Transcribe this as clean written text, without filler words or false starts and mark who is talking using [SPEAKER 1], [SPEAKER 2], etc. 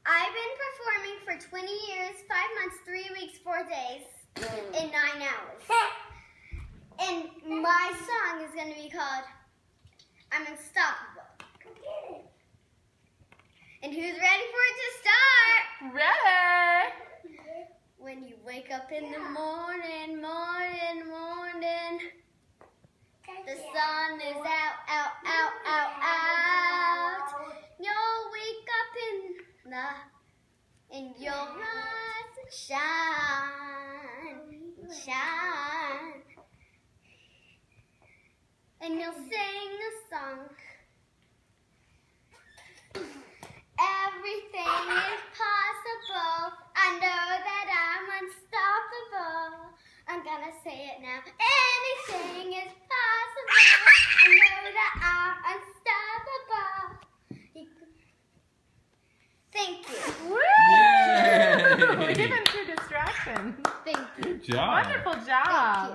[SPEAKER 1] I've been performing for 20 years, 5 months, 3 weeks, 4 days, in 9 hours. And my song is going to be called I'm Unstoppable. And who's ready for it to start?
[SPEAKER 2] Ready!
[SPEAKER 1] When you wake up in the morning, morning, the sun is out. You'll wake up and you'll rise and shine. And you'll sing a song. Everything is possible. I know that I'm unstoppable. I'm gonna say it now. Anything is possible. I know that I'm unstoppable. Thank you.
[SPEAKER 2] Woo! Even through distraction.
[SPEAKER 1] Thank you.
[SPEAKER 3] Good job.
[SPEAKER 2] Wonderful job.
[SPEAKER 1] Thank you.